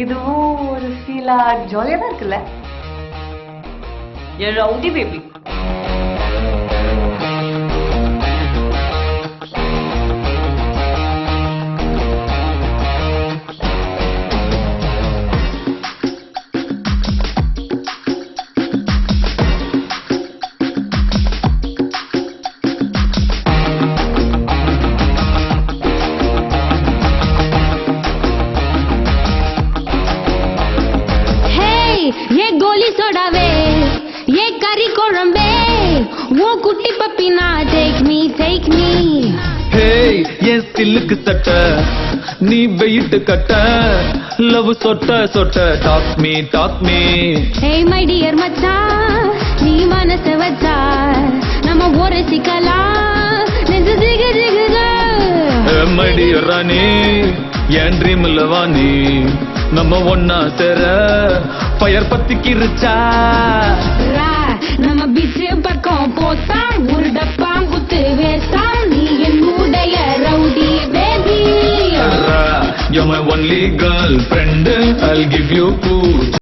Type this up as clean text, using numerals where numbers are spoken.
இதுவும் ஒரு ஃபீலா ஜாலியா தான் இருக்குல்ல. You're rowdy baby. ये गोली सोडावे ये करी कोळंबे वो कुट्टी पपीना टेक मी हे ये सिल्क सट नी வெயிட் கட்ட லவ் சொட்ட சொட்ட talk me hey my dear மச்சான் நீ மனச வச்சா நம்ம ஒரு சிக்கலா நெஞ்சு ஜிகு ஜிகுதா மை டியர் ராணி என் ட்ரீம்ல வாணி நம்ம ஒன்னா சேர ஃபயர் பத்திக்கிருச்சா நம்ம பீச் பக்கம் போத்தா ஒரு டப்பா குத்து வேஸ்டா நீ என்னுடைய rowdy baby You're my only girlfriend, I'll give you food.